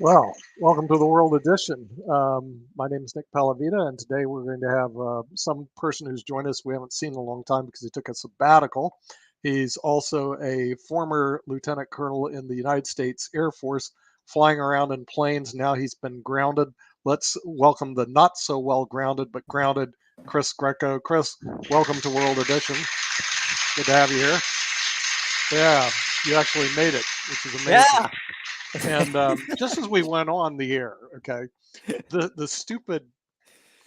Well, welcome to the World Edition. My name is Nick Palavita, and today we're going to have some person who's joined us we haven't seen in a long time because he took a sabbatical. He's also a former lieutenant colonel in the United States Air Force, flying around in planes. Now he's been grounded. Let's welcome the not so well grounded, but grounded Chris Greco. Chris, welcome to World Edition. Good to have you here. Yeah, you actually made it, which is amazing. Yeah. And just as we went on the air, okay, the stupid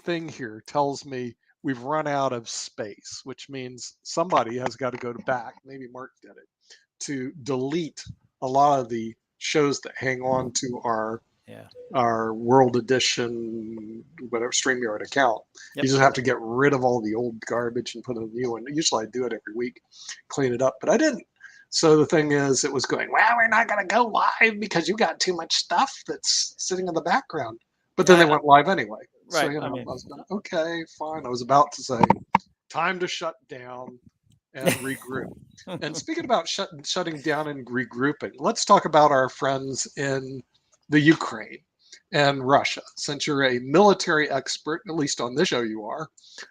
thing here tells me we've run out of space, which means somebody has got to go to back. Maybe Mark did it to delete a lot of the shows that hang on to Yeah. our World Edition, whatever StreamYard account. Yep. You just have to get rid of all the old garbage and put in a new one. Usually I do it every week, clean it up, but I didn't. So the thing is, it was going, well, we're not going to go live because you got too much stuff that's sitting in the background. But then they went live anyway. So, Right. I was like, okay, fine. I was about to say, time to shut down and regroup. And speaking about shutting down and regrouping, let's talk about our friends in the Ukraine and Russia. Since you're a military expert, at least on this show you are.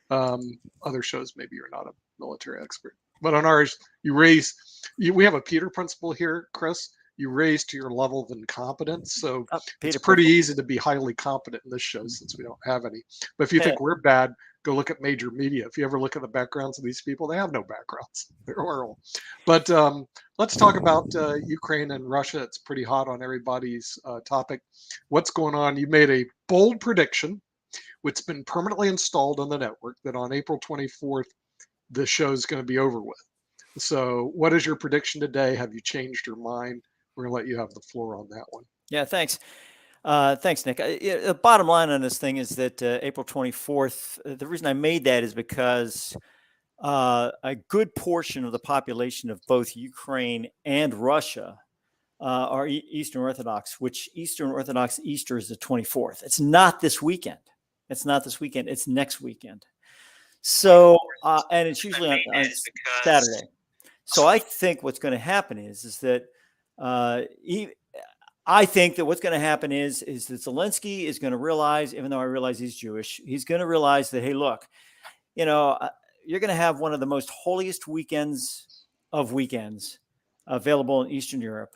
Other shows, maybe you're not a military expert. But on ours, we have a Peter principle here, Chris. You raise to your level of incompetence. So it's pretty easy to be highly competent in this show since we don't have any. But if you think we're bad, go look at major media. If you ever look at the backgrounds of these people, they have no backgrounds. They're oral. But let's talk about Ukraine and Russia. It's pretty hot on everybody's topic. What's going on? You made a bold prediction, which has been permanently installed on the network, that on April 24th, the show's going to be over with. So what is your prediction today? Have you changed your mind? We're going to let you have the floor on that one. Yeah, thanks. Thanks, Nick. The bottom line on this thing is that April 24th, the reason I made that is because a good portion of the population of both Ukraine and Russia are Eastern Orthodox, which Eastern Orthodox Easter is the 24th. It's not this weekend. It's next weekend. So, and it's usually on Saturday. So I think what's going to happen is that I think that what's going to happen is that Zelensky is going to realize, even though I realize he's Jewish, he's going to realize that, hey, look, you're going to have one of the most holiest weekends of weekends available in Eastern Europe.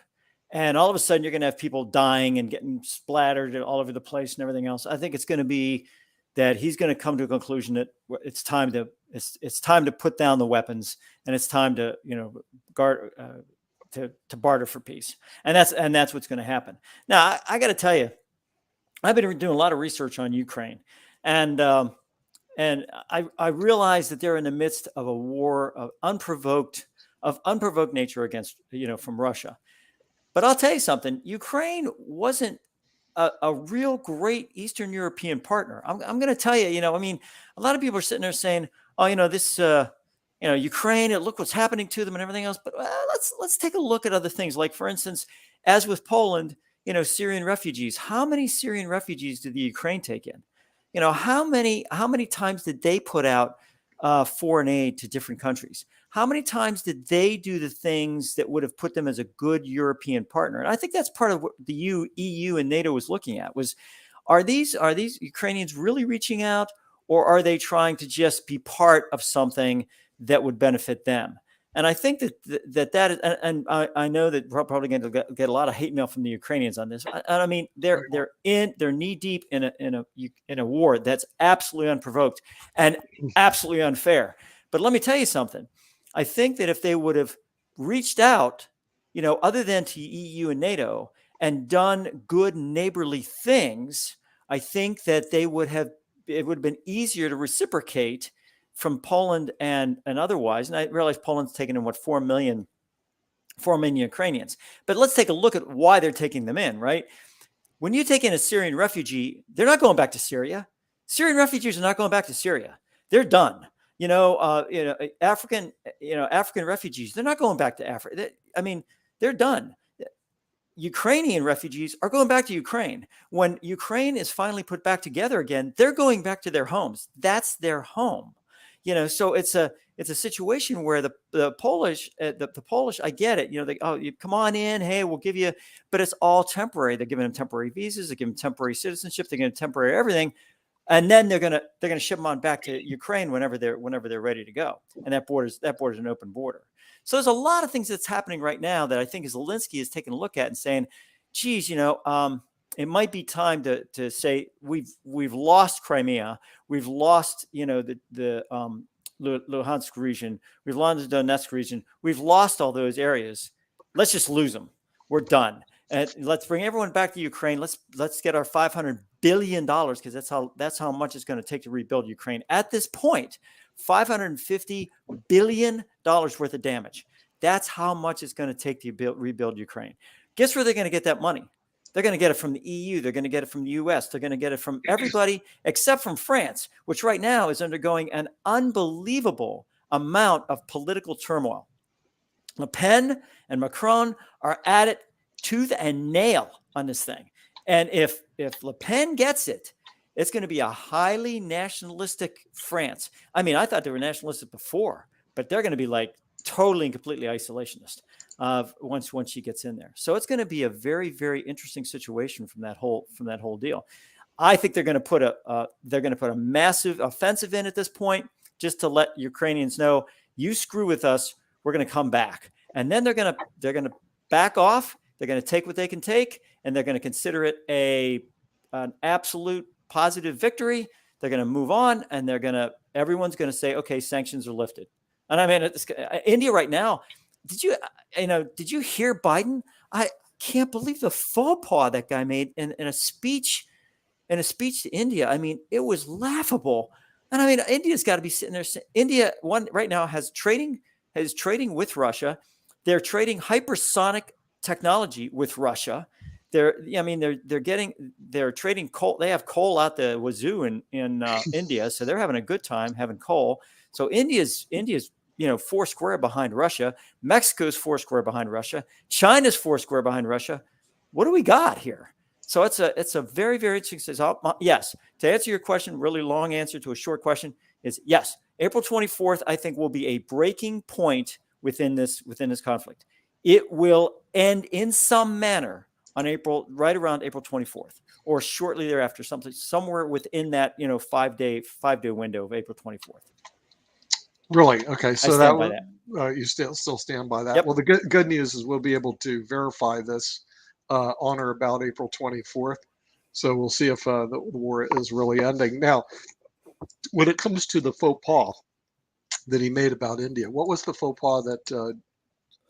And all of a sudden you're going to have people dying and getting splattered all over the place and everything else. I think it's going to be that he's going to come to a conclusion that it's time to put down the weapons, and it's time to guard to barter for peace, and that's what's going to happen. Now I got to tell you, I've been doing a lot of research on Ukraine, and I realize that they're in the midst of a war of unprovoked nature against from Russia. But I'll tell you something: Ukraine wasn't a real great Eastern European partner. I'm going to tell you, a lot of people are sitting there saying, oh, this, Ukraine, look what's happening to them and everything else. But let's take a look at other things. Like, for instance, as with Poland, Syrian refugees. How many Syrian refugees did the Ukraine take in? How many times did they put out foreign aid to different countries? How many times did they do the things that would have put them as a good European partner? And I think that's part of what the EU and NATO was looking at was, are these Ukrainians really reaching out, or are they trying to just be part of something that would benefit them? And I think that is, and I know that we're probably going to get a lot of hate mail from the Ukrainians on this. I mean, they're knee deep in a war that's absolutely unprovoked and absolutely unfair. But let me tell you something. I think that if they would have reached out, other than to EU and NATO, and done good neighborly things, I think that it would have been easier to reciprocate from Poland and otherwise. And I realize Poland's taken in 4 million Ukrainians. But let's take a look at why they're taking them in, right? When you take in a Syrian refugee, they're not going back to Syria. Syrian refugees are not going back to Syria. They're done. African refugees, they're not going back to Africa. They're done. Ukrainian refugees are going back to Ukraine. When Ukraine is finally put back together again, they're going back to their homes. That's their home. So it's a situation where the Polish, the Polish, I get it. You come on in, hey, we'll give you, but it's all temporary. They're giving them temporary visas, they're giving them temporary citizenship, they're giving them temporary everything, and then they're gonna ship them on back to Ukraine whenever they're ready to go. And that border's an open border. So there's a lot of things that's happening right now that I think Zelensky is taking a look at and saying, geez, it might be time to say we've lost Crimea, we've lost the Luhansk region, we've lost the Donetsk region, we've lost all those areas. Let's just lose them. We're done, and let's bring everyone back to Ukraine. Let's get our $500 billion, because that's how much it's going to take to rebuild Ukraine at this point. $550 billion worth of damage. That's how much it's going to take to rebuild Ukraine. Guess where they're going to get that money? They're going to get it from the EU. They're going to get it from the US. They're going to get it from everybody except from France, which right now is undergoing an unbelievable amount of political turmoil. Le Pen and Macron are at it tooth and nail on this thing. And if Le Pen gets it, it's going to be a highly nationalistic France. I mean, I thought they were nationalistic before, but they're going to be like totally and completely isolationist once she gets in there. So it's going to be a very, very interesting situation from that whole deal. I think they're going to put a massive offensive in at this point, just to let Ukrainians know, you screw with us, we're going to come back. And then they're going to back off. They're going to take what they can take, and they're going to consider it an absolute positive victory. They're going to move on, and everyone's going to say, okay, sanctions are lifted. And I mean, India right now, did you hear Biden? I can't believe the faux pas that guy made in a speech to India. I mean, it was laughable. And I mean, India's got to be sitting there. India right now is trading with Russia. They're trading hypersonic technology with Russia. They're trading coal. They have coal out the wazoo in India, so they're having a good time having coal. So India's four square behind Russia. Mexico's four square behind Russia. China's four square behind Russia. What do we got here? So it's a very, very interesting. Yes, to answer your question, really long answer to a short question is yes. April 24th, I think, will be a breaking point within this conflict. It will end in some manner on right around April 24th, or shortly thereafter, somewhere within that 5-day window of April 24th. Really? Okay, so you still stand by that. Yep. Well, the good news is we'll be able to verify this on or about April 24th. So we'll see if the war is really ending. Now, when it comes to the faux pas that he made about India, what was the faux pas that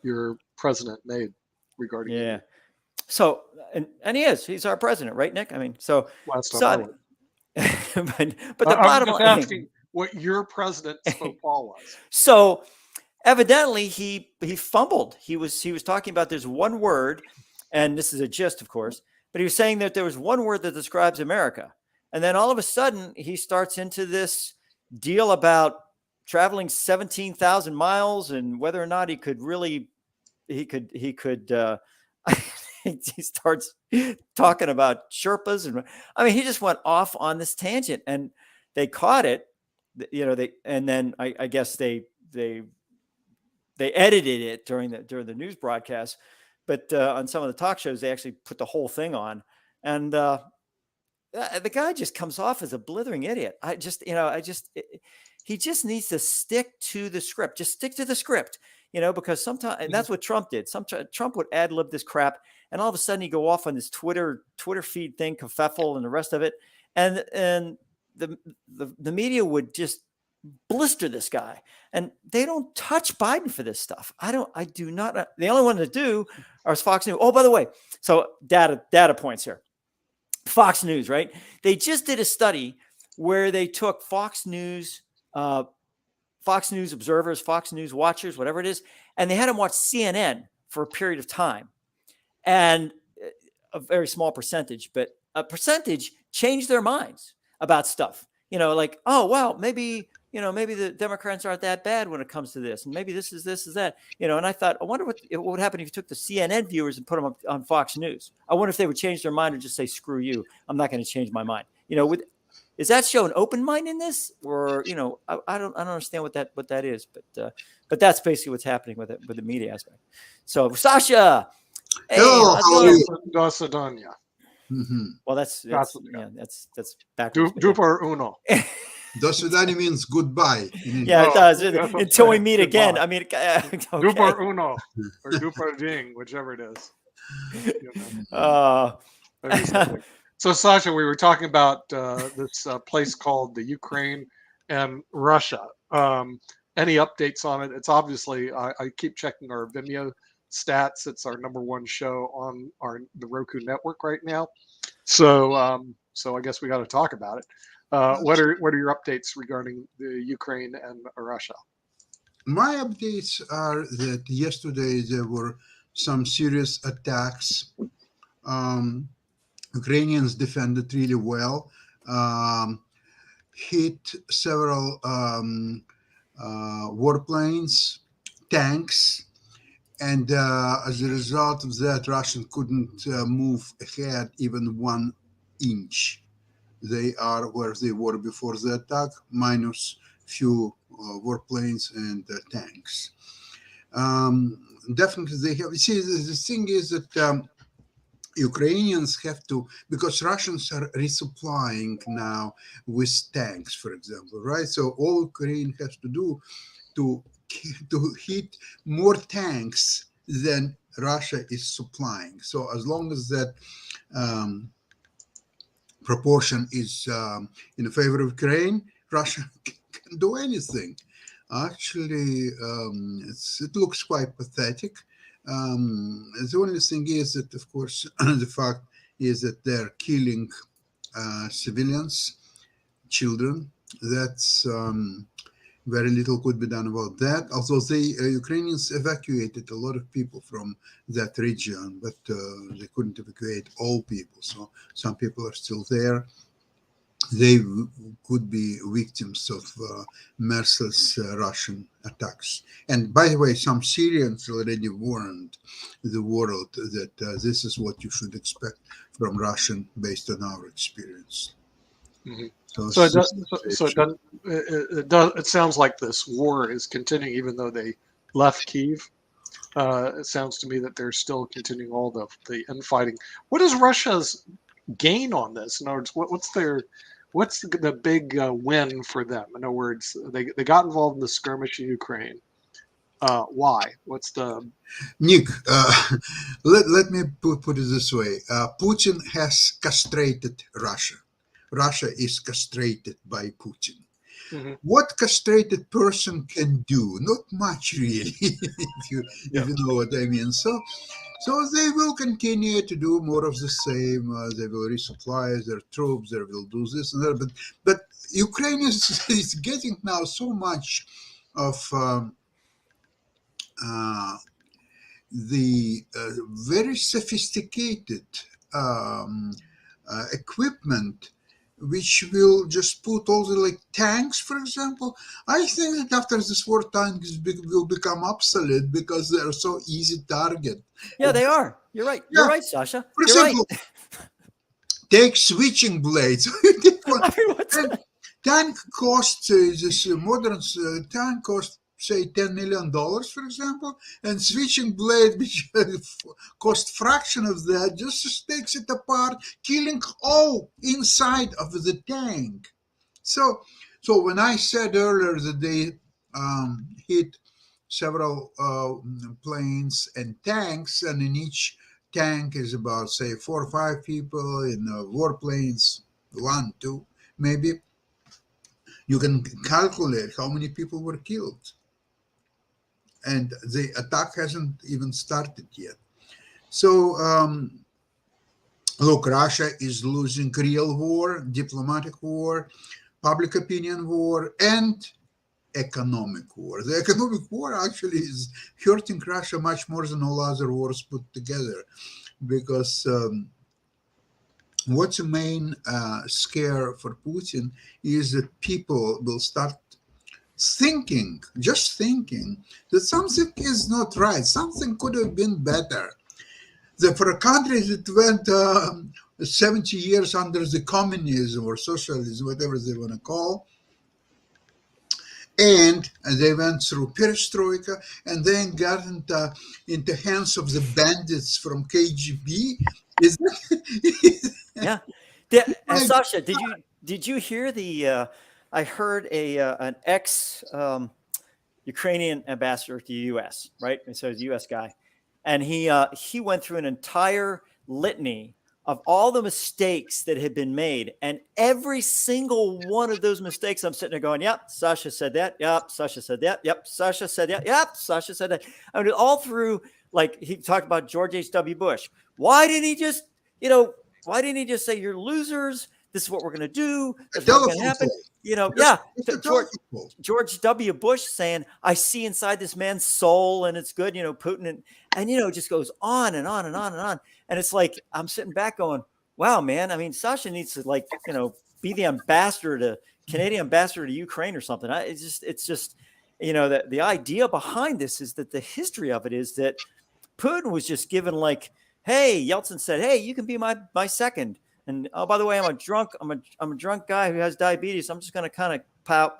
your president made regarding India? So, and he's our president, right, Nick? I mean, so last time but the bottom line, asking what your president's faux pas was. So evidently he fumbled. He was talking about there's one word, and this is a gist, of course, but he was saying that there was one word that describes America. And then all of a sudden he starts into this deal about traveling 17,000 miles and whether or not he could he starts talking about Sherpas. And I mean, he just went off on this tangent, and they caught it, and then I guess they edited it during the news broadcast, but on some of the talk shows, they actually put the whole thing on. And the guy just comes off as a blithering idiot. He just needs to stick to the script. Just stick to the script, because sometimes, and that's what Trump did. Trump would ad lib this crap, and all of a sudden he'd go off on this Twitter feed thing, kerfuffle, and the rest of it. And the media would just blister this guy, and they don't touch Biden for this stuff. I do not. The only one to do is Fox News. Oh, by the way, so data points here. Fox News, right? They just did a study where they took Fox News observers, Fox News watchers, whatever it is, and they had them watch CNN for a period of time. And a very small percentage, but a percentage changed their minds about stuff. Like, oh, wow, maybe the Democrats aren't that bad when it comes to this. And maybe this is that, and I thought, I wonder what would happen if you took the CNN viewers and put them on Fox News. I wonder if they would change their mind or just say, screw you, I'm not going to change my mind. is that showing open-mindedness, or I don't understand what that is, but that's basically what's happening with it, with the media aspect. So Sasha, hey, Hello, how's it how are going? you? Do Sedania. Well, that's backwards. Duper uno. Do swidania means goodbye in Yeah, it English. does. That's what I'm Until we saying. meet Goodbye. again. I mean, okay. Duper uno or duper ding, whichever it is. Maybe something. So, Sasha, we were talking about this place called the Ukraine and Russia. Any updates on it? It's obviously, I keep checking our Vimeo stats. It's our #1 show on the Roku network right now. So, so I guess we got to talk about it. What are your updates regarding the Ukraine and Russia? My updates are that yesterday there were some serious attacks. Ukrainians defended really well, hit several warplanes, tanks, and as a result of that, Russian couldn't move ahead even 1 inch. They are where they were before the attack, minus few warplanes and tanks. Definitely, they have. See, the thing is that Ukrainians have to, because Russians are resupplying now with tanks, for example, right? So all Ukraine has to do to hit more tanks than Russia is supplying. So as long as that proportion is in favor of Ukraine, Russia can do anything. Actually, it looks quite pathetic. The only thing is that, of course, the fact is that they're killing civilians, children. That's very little could be done about that. Although the Ukrainians evacuated a lot of people from that region, but they couldn't evacuate all people. So some people are still there. They could be victims of merciless Russian attacks. And by the way, some Syrians already warned the world that this is what you should expect from Russian based on our experience. Mm-hmm. So it sounds like this war is continuing, even though they left Kyiv. It sounds to me that they're still continuing all the infighting. What is Russia's gain on this? In other words, what's the big win for them? In other words, they got involved in the skirmish in Ukraine. Why? What's the Nick? Let me put it this way: Putin has castrated Russia. Russia is castrated by Putin. Mm-hmm. What castrated person can do? Not much, really, if you know what I mean. So they will continue to do more of the same. They will resupply their troops. They will do this and that. But Ukraine is getting now so much of the very sophisticated equipment, which will just put all the tanks, for example. I think that after this war, tanks will become obsolete because they're so easy target. Yeah, they are. You're right. You're right, Sasha. For You're example, right. take switching blades. Tank costs this modern tank costs say $10 million, for example, and switching blade, which cost fraction of that, just takes it apart, killing all inside of the tank. So when I said earlier that they hit several planes and tanks, and in each tank is about, say, 4 or 5 people, in warplanes, 1, 2, maybe, you can calculate how many people were killed. And the attack hasn't even started yet. So, look, Russia is losing real war, diplomatic war, public opinion war, and economic war. The economic war actually is hurting Russia much more than all other wars put together, because what's the main scare for Putin is that people will start just thinking that something is not right, something could have been better. That for a country that went 70 years under the communism or socialism, whatever they want to call. And they went through perestroika and then got into hands of the bandits from KGB. Is that, Yeah. my Sasha, did you hear the? I heard an ex Ukrainian ambassador to the U.S. Right, and so he's a U.S. guy, and he went through an entire litany of all the mistakes that had been made, and every single one of those mistakes, I'm sitting there going, "Yep, Sasha said that. Yep, Sasha said that. Yep, Sasha said that. Yep, Sasha said that." I mean, all through, like he talked about George H.W. Bush. Why didn't he just, why didn't he just say you're losers? This is what we're going to do. This is what's going to telephone happen. pole? Yeah. Just a George, telephone pole. George W. Bush saying, I see inside this man's soul and it's good, Putin. And it just goes on and on and on and on. And it's like, I'm sitting back going, wow, man. I mean, Sasha needs to be the Canadian ambassador to Ukraine or something. It's just, that the idea behind this is that the history of it is that Putin was just given hey, Yeltsin said, hey, you can be my second. And oh, by the way, I'm a drunk guy who has diabetes. I'm just going to kind of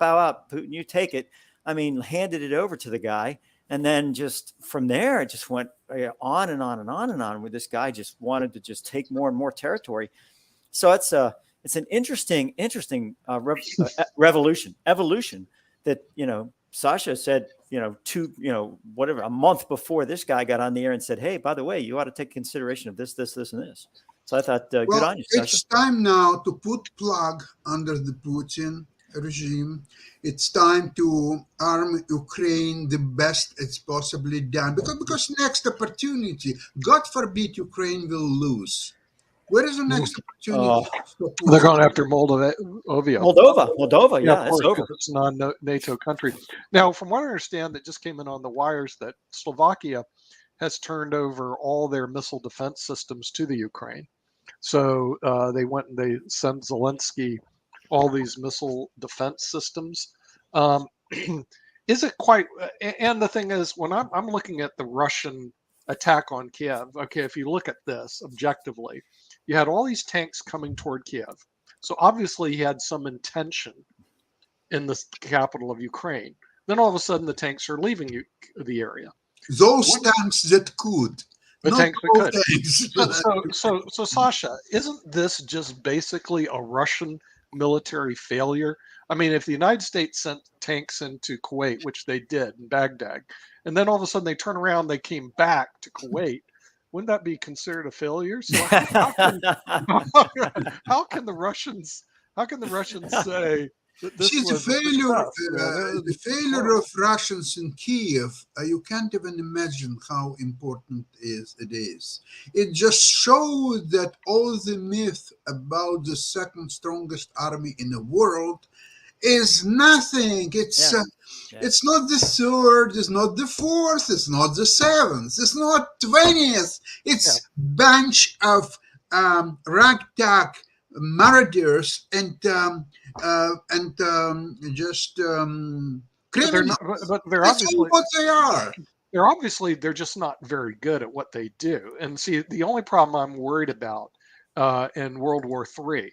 bow out. Putin, you take it. I mean, handed it over to the guy. And then just from there, it just went on and on and on and on, where this guy just wanted to just take more and more territory. So it's an interesting evolution that, Sasha said, a month before this guy got on the air and said, hey, by the way, you ought to take consideration of this, this, this, and this. So I thought, good on you, Sasha. It's time now to put plug under the Putin regime. It's time to arm Ukraine the best it's possibly done. Because next opportunity, God forbid Ukraine will lose. Where is the next opportunity? They're going after Moldova. Yeah, of course, it's over. It's a non-NATO country. Now, from what I understand, that just came in on the wires that Slovakia has turned over all their missile defense systems to the Ukraine. So they went and they sent Zelensky all these missile defense systems. Is it quite? And the thing is, when I'm looking at the Russian attack on Kiev, okay, if you look at this objectively, you had all these tanks coming toward Kiev. So obviously he had some intention in the capital of Ukraine. Then all of a sudden the tanks are leaving the area. Those tanks that could. The tanks that could. So Sasha, isn't this just basically a Russian military failure? I mean, if the United States sent tanks into Kuwait, which they did in Baghdad, and then all of a sudden they turn around, they came back to Kuwait, wouldn't that be considered a failure? So how can the Russians say that this was the failure of Russians in Kiev? You can't even imagine how important it is. It just showed that all the myth about the second strongest army in the world is nothing. It's not the third, it's not the fourth, it's not the seventh, it's not 20th. It's bunch of ragtag marauders and just criminals. But they're That's obviously what they are. They're just not very good at what they do. And see, the only problem I'm worried about in World War III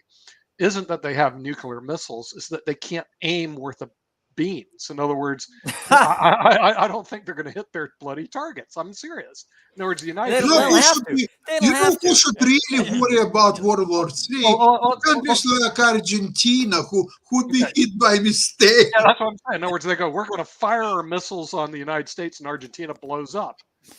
isn't that they have nuclear missiles, is that they can't aim worth a beans. In other words, I don't think they're going to hit their bloody targets. I'm serious. In other words, the United States. Who should really worry about World War III? Countries like Argentina, who would be hit by mistake. Yeah, that's what I'm saying. In other words, they go, we're going to fire our missiles on the United States, and Argentina blows up.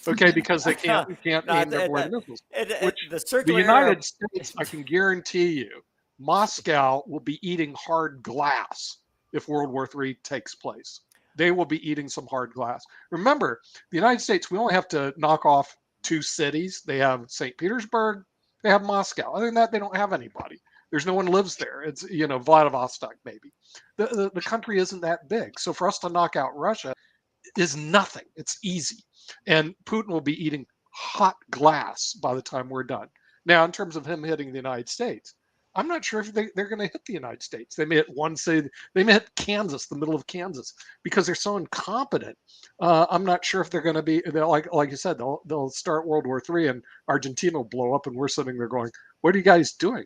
Okay, because they can't aim their bloody missiles. The United States, I can guarantee you, Moscow will be eating hard glass if World War III takes place. They will be eating some hard glass. Remember, the United States, we only have to knock off 2 cities. They have St. Petersburg, they have Moscow. Other than that, they don't have anybody. There's no one lives there. It's, Vladivostok maybe. The country isn't that big. So for us to knock out Russia is nothing. It's easy. And Putin will be eating hot glass by the time we're done. Now, in terms of him hitting the United States, I'm not sure if they're going to hit the United States. They may hit one city. They may hit Kansas, the middle of Kansas, because they're so incompetent. I'm not sure if they're going to be. Like you said, they'll start World War III and Argentina will blow up, and we're sitting there going, What are you guys doing?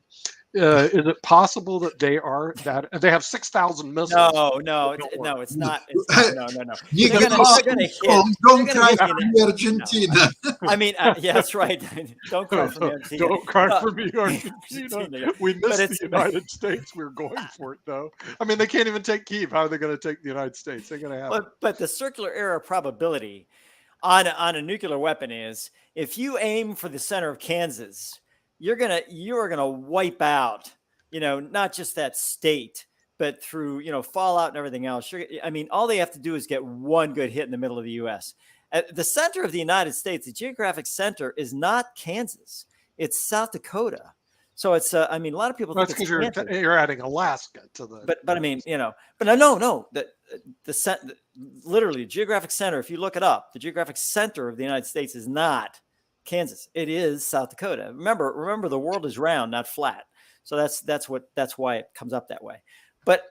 Is it possible that they have 6,000 missiles? No, no, Don't no, worry. it's not. It's not. No, no, no. You They're can gonna also hit. don't They're gonna cry hit for the me, No, Argentina. I mean, yeah, that's right. Don't cry for me, Argentina. Don't cry No, for me, Argentina. Argentina, yeah. We But missed the it's United States. We were going for it, though. I mean, they can't even take Kyiv. How are they going to take the United States? They're going to have. but the circular error probability on a nuclear weapon is if you aim for the center of Kansas, you are gonna wipe out, not just that state, but through fallout and everything else. I mean, all they have to do is get one good hit in the middle of the U.S. At the center of the United States, the geographic center is not Kansas; it's South Dakota. So it's I mean, a lot of people That's think it's because Kansas. you're adding Alaska to the. But I mean, but no, literally geographic center. If you look it up, the geographic center of the United States is not Kansas. It is South Dakota. Remember, the world is round, not flat. So that's why it comes up that way. But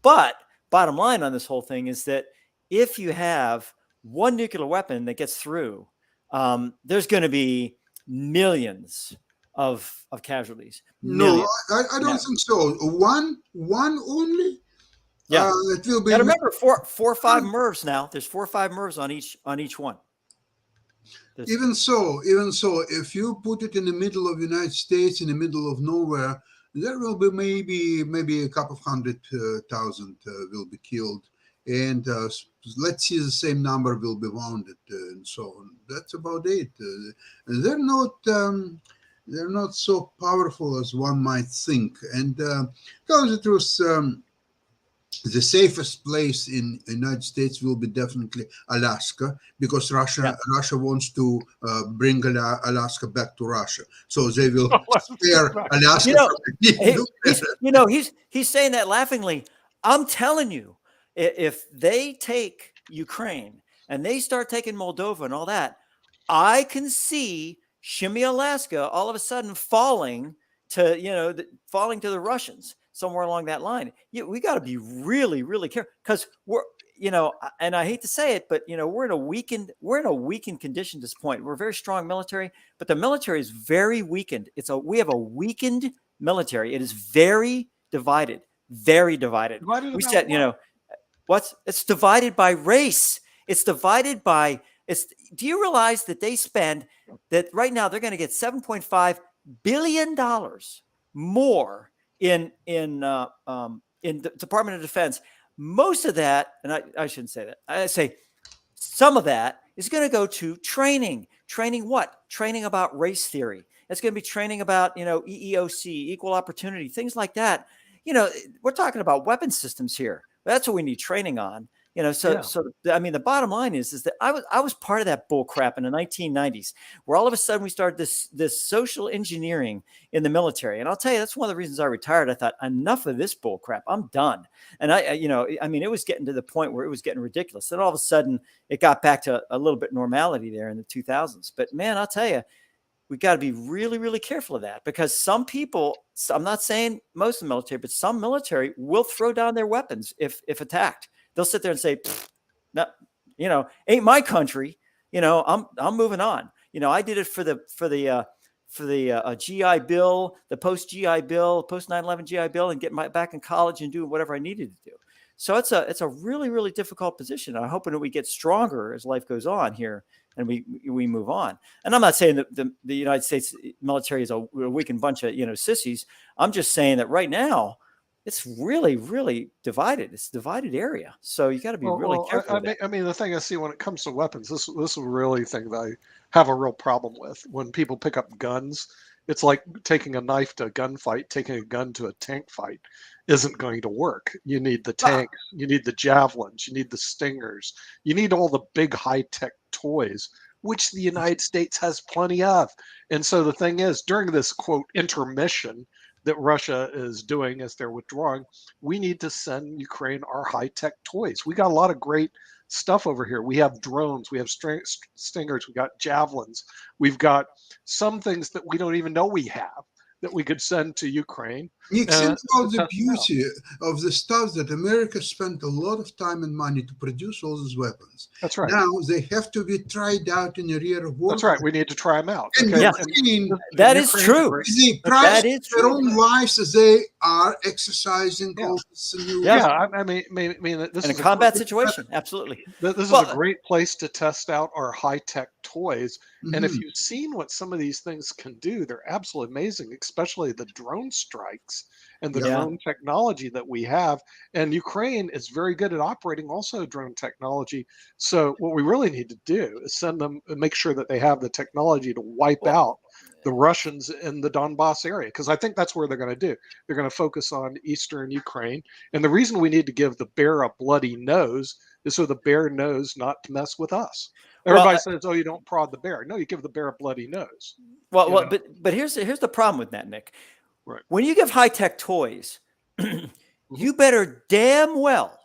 bottom line on this whole thing is that if you have one nuclear weapon that gets through, there's going to be millions of casualties. No, Millions. I don't think so. One only. Yeah. It will be. And remember, four or five MIRVs now. There's 4 or 5 MIRVs on each one. Even so, if you put it in the middle of the United States, in the middle of nowhere, there will be maybe a couple of 100,000 will be killed, and let's see the same number will be wounded, and so on. That's about it. They're not so powerful as one might think. And tell the truth, the safest place in the United States will be definitely Alaska, because Russia wants to bring Alaska back to Russia. So they will spare Alaska from he's saying that laughingly. I'm telling you, if they take Ukraine and they start taking Moldova and all that, I can see Shimmy, Alaska, all of a sudden falling to the Russians somewhere along that line. We got to be really, really careful, because we're, and I hate to say it, but we're in a weakened condition at this point. We're a very strong military, but the military is very weakened. We have a weakened military. It is very divided, very divided. We said, it's divided by race. It's divided by. Do you realize that that right now they're going to get $7.5 billion more in the Department of Defense? Most of that, and I shouldn't say that. I say some of that is going to go to training. Training what? Training about race theory. It's going to be training about EEOC, equal opportunity, things like that. We're talking about weapon systems here. That's what we need training on. So I mean, the bottom line is that I was part of that bull crap in the 1990s, where all of a sudden we started this social engineering in the military. And I'll tell you, that's one of the reasons I retired. I thought, enough of this bull crap. I'm done. And I mean, it was getting to the point where it was getting ridiculous. Then all of a sudden it got back to a little bit normality there in the 2000s. But man, I'll tell you, we got to be really, really careful of that, because some people, I'm not saying most of the military, but some military will throw down their weapons if attacked. They'll sit there and say, no, ain't my country. I'm moving on. I did it for the GI Bill, the post GI Bill, post 9/11 GI Bill, and get back in college and do whatever I needed to do. So it's a really, really difficult position. I'm hoping that we get stronger as life goes on here and we move on. And I'm not saying that the United States military is a weakened bunch of sissies. I'm just saying that right now, it's really, really divided. It's a divided area. So you got to be really careful. I mean, the thing I see when it comes to weapons, this is really the thing that I have a real problem with. When people pick up guns, it's like taking a knife to a gunfight, taking a gun to a tank fight isn't going to work. You need the tanks, you need the javelins, you need the stingers, you need all the big high-tech toys, which the United States has plenty of. And so the thing is, during this, quote, intermission that Russia is doing as they're withdrawing, we need to send Ukraine our high-tech toys. We got a lot of great stuff over here. We have drones, we have stingers, we got javelins, we've got some things that we don't even know we have that we could send to Ukraine. You think about to the test them out. beauty of the stuff that America spent a lot of time and money to produce all these weapons. That's right. Now they have to be tried out in a real That's warfare. right. We need to try them out. And Okay. Yeah. Ukraine, That is Ukraine's a true. great- the that's- price That is of their true. own lives as they are exercising Yeah. all this new. Yeah. Yeah, I mean, this In a is combat great, situation, absolutely. this is a Well, great place to test out our high-tech toys. And if Mhm. you've seen what some of these things can do, they're absolutely amazing, especially the drone strikes and the Yeah. drone technology that we have. And Ukraine is very good at operating also drone technology. So what we really need to do is send them, make sure that they have the technology to wipe well, out the Russians in the Donbass area, because I think that's where they're going to do. They're going to focus on eastern Ukraine. And the reason we need to give the bear a bloody nose is so the bear knows not to mess with us. well, Everybody says, "Oh, you don't prod the bear." No, you give the bear a bloody nose. well, You well, know? but here's the problem with that, Nick. Right. When you give high tech toys, you better damn well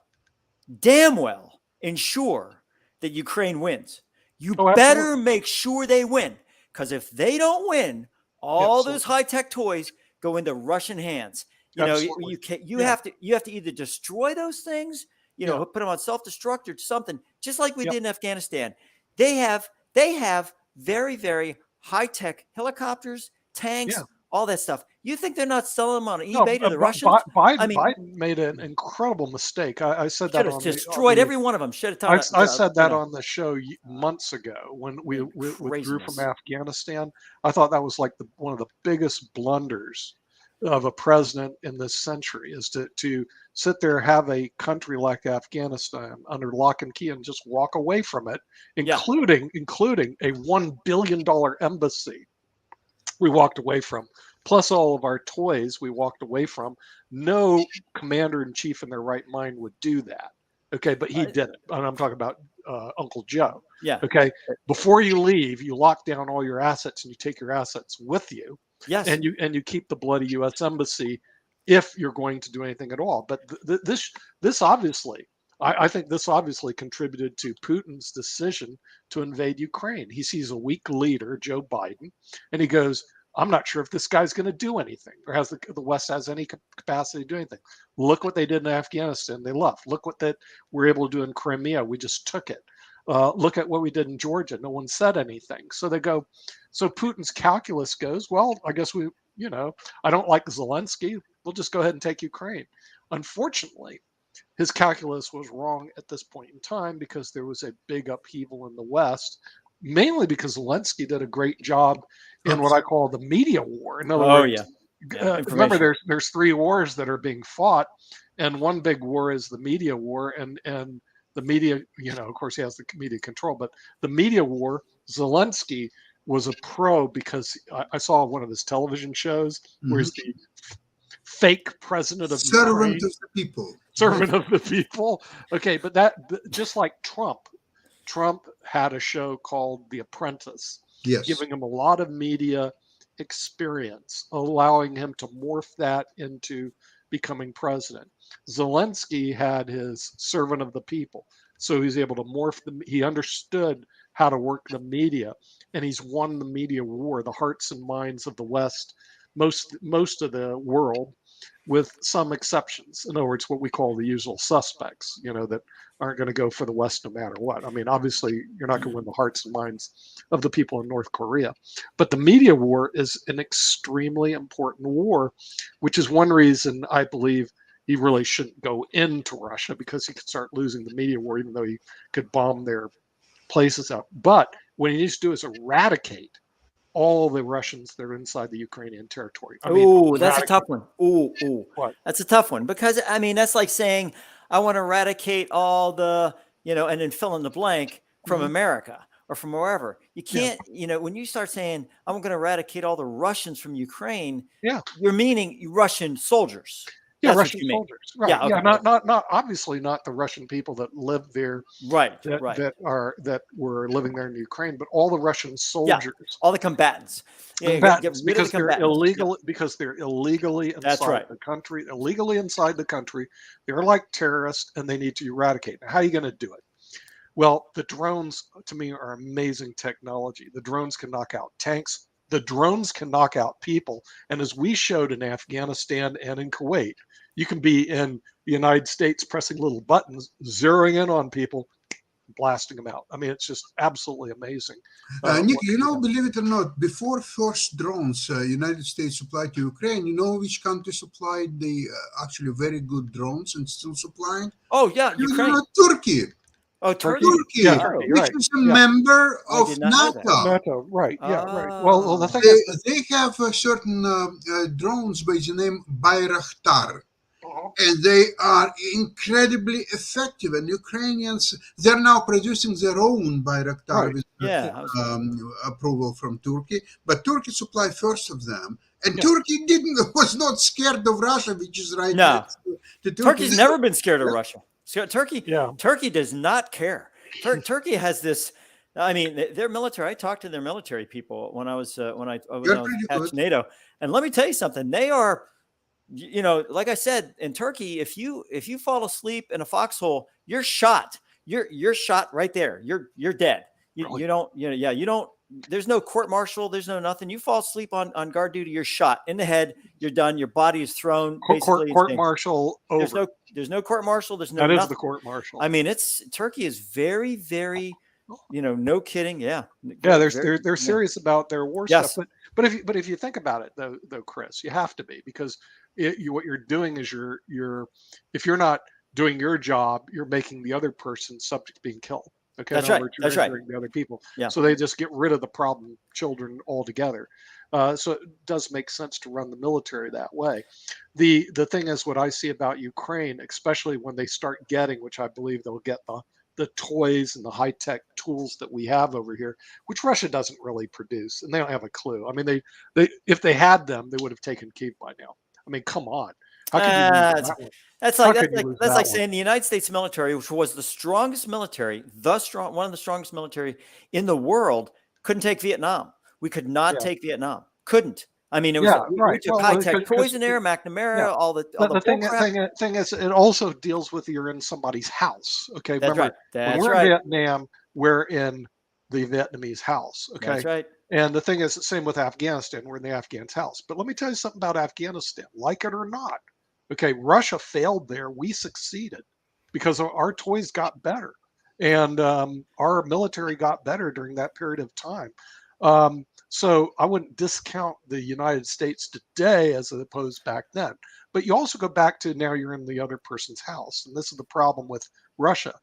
ensure that Ukraine wins. You Oh, better absolutely. make sure they win, because if they don't win, all those Absolutely. high tech toys go into Russian hands. You know, Absolutely. you can Yeah. you have to either destroy those things, you know, Yeah. put them on self destruct or something, just like we Yep. did in Afghanistan. They have very very high tech helicopters, tanks, Yeah. all that stuff. You think they're not selling them on No, eBay to the Russians? I mean, Biden made an incredible mistake. I said should that have on destroyed every one of them. Should have I said you that know, on the show months ago when we withdrew from craziness. Afghanistan. I thought that was like one of the biggest blunders of a president in this century is to sit there, have a country like Afghanistan under lock and key and just walk away from it, Yeah. including a $1 billion embassy we walked away from, plus all of our toys we walked away from. No commander in chief in their right mind would do that. Okay, but he did it. And I'm talking about Uncle Joe. Yeah. Okay, before you leave, you lock down all your assets and you take your assets with you, Yes. and you keep the bloody U.S. embassy if you're going to do anything at all. But this obviously, I think this obviously contributed to Putin's decision to invade Ukraine. He sees a weak leader, Joe Biden, and he goes, "I'm not sure if this guy's going to do anything, or has the West has any capacity to do anything. Look what they did in Afghanistan. They left. Look what that we're able to do in Crimea. We just took it. Look at what we did in Georgia. No one said anything." So they go. So Putin's calculus goes, well, I guess I don't like Zelensky. We'll just go ahead and take Ukraine. Unfortunately, his calculus was wrong at this point in time because there was a big upheaval in the West, mainly because Zelensky did a great job in what I call the media war. In other words, remember there's three wars that are being fought, and one big war is the media war, and the media, of course he has the media control, but the media war, Zelensky was a pro because I saw one of his television shows where he's the fake president of Ukraine. Servant of the people. Servant of the people. Okay, but that just like Trump had a show called The Apprentice, Yes, giving him a lot of media experience, allowing him to morph that into becoming president. Zelensky had his servant of the people, so he's able to morph them. He understood how to work the media, and he's won the media war, the hearts and minds of the West, most of the world, with some exceptions. In other words, what we call the usual suspects, that aren't going to go for the West no matter what. I mean, obviously, you're not going to win the hearts and minds of the people in North Korea. But the media war is an extremely important war, which is one reason I believe he really shouldn't go into Russia, because he could start losing the media war, even though he could bomb their places out. But what he needs to do is eradicate all the Russians that are inside the Ukrainian territory. Oh, that's a tough one. What? That's a tough one, because that's like saying I want to eradicate all the, and then fill in the blank from America or from wherever. You can't, when you start saying I'm going to eradicate all the Russians from Ukraine, you're meaning Russian soldiers. Yeah, That's Russian what you mean. soldiers. Right. Yeah, okay. Not obviously not the Russian people that live there. Right. That were living there in Ukraine, but all the Russian soldiers. Yeah, all the combatants. Because they're illegal. Because they're illegally inside the country. Illegally inside the country, they're like terrorists, and they need to eradicate. Now, how are you going to do it? Well, the drones, to me, are amazing technology. The drones can knock out tanks. The drones can knock out people. And as we showed in Afghanistan and in Kuwait, you can be in the United States pressing little buttons, zeroing in on people, blasting them out. I mean, it's just absolutely amazing. Nick, believe it or not, before first drones United States supplied to Ukraine, you know which country supplied the actually very good drones and still supplying? Oh, yeah, Ukraine. Turkey. Oh, Turkey. Yeah, Turkey, Turkey, which right. is a member of did not know that. NATO. NATO, right. Yeah, right. Well, the thing is, They have certain drones by the name Bayraktar. uh-huh. And they are incredibly effective. And Ukrainians, they're now producing their own Bayraktar Right. with approval from Turkey. But Turkey supplied first of them. And Yeah. Turkey was not scared of Russia, which is right No. next to Turkey. Turkey's never been scared of Russia. So Turkey does not care. Turkey has this. I mean, their military. I talked to their military people when I was attached to NATO, and let me tell you something. They are, like I said, in Turkey, if you fall asleep in a foxhole, you're shot. You're shot right there. You're dead. You don't. There's no court martial. There's no nothing. You fall asleep on guard duty, you're shot in the head. You're done. Your body is thrown. Court martial over. There's no court martial. There's no. That is nothing. the court martial. I mean, Turkey is very, very, no kidding. Yeah. Yeah, they're serious about their war Yes. stuff. But if you think about it though, Chris, you have to be, because what you're doing is if you're not doing your job, you're making the other person subject to being killed. Okay, that's right. That's right. The other people. Yeah. So they just get rid of the problem children altogether. So it does make sense to run the military that way. The thing is, what I see about Ukraine, especially when they start getting, which I believe they'll get the toys and the high-tech tools that we have over here, which Russia doesn't really produce, and they don't have a clue. I mean, they if they had them, they would have taken Kyiv by now. I mean, come on. How can you lose that one? That's like saying the United States military, which was the strongest military, one of the strongest military in the world, couldn't take Vietnam. We could not take Vietnam. Couldn't. I mean, it was we took high-tech toys in there, McNamara, all the thing is, it also deals with you're in somebody's house. Okay, that's remember, right. when we're in Vietnam, we're in the Vietnamese house. Okay, that's right. And the thing is, the same with Afghanistan. We're in the Afghans' house. But let me tell you something about Afghanistan. Like it or not, okay, Russia failed there. We succeeded because our toys got better, and our military got better during that period of time. So I wouldn't discount the United States today as opposed back then. But you also go back to now you're in the other person's house. And this is the problem with Russia.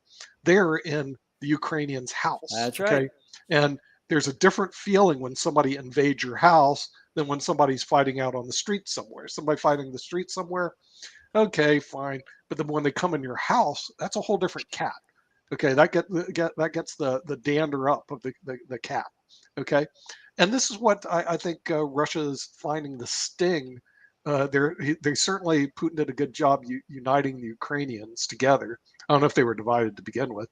They're in the Ukrainians' house. That's right. And there's a different feeling when somebody invades your house than when somebody's fighting out on the street somewhere. Somebody fighting the street somewhere, okay, fine. But then when they come in your house, that's a whole different cat. Okay, that gets the dander up of the cat. Okay, and this is what I think Russia is finding the sting. They certainly, Putin did a good job uniting the Ukrainians together. I don't know if they were divided to begin with,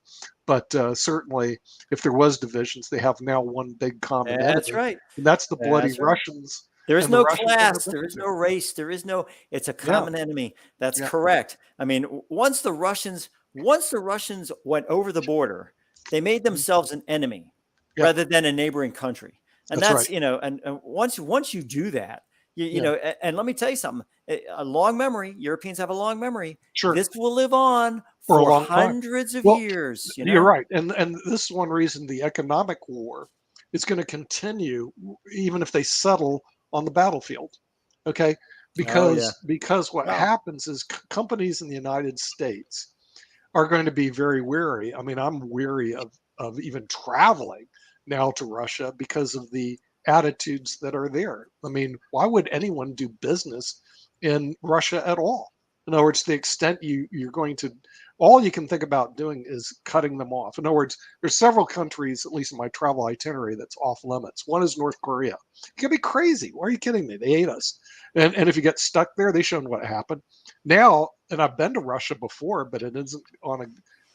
but certainly if there was divisions, they have now one big common enemy. That's right. And that's the bloody Russians. There is no class. There is no race. There is no. It's a common enemy. That's correct. I mean, once the Russians went over the border, they made themselves an enemy rather than a neighboring country. And that's right. And once you do that, you know, and let me tell you something, a long memory, Europeans have a long memory. Sure. This will live on for hundreds of years. You're right. And this is one reason the economic war is going to continue even if they settle on the battlefield. Okay. Because what happens is companies in the United States are going to be very wary. I mean, I'm weary of even traveling now to Russia because of the attitudes that are there. I mean, why would anyone do business in Russia at all? In other words, to the extent you're going to, all you can think about doing is cutting them off. In other words, there's several countries, at least in my travel itinerary, that's off limits. One is North Korea. You can be crazy. Why are you kidding me? They ate us. And if you get stuck there, they've shown what happened. Now, and I've been to Russia before, but it isn't on a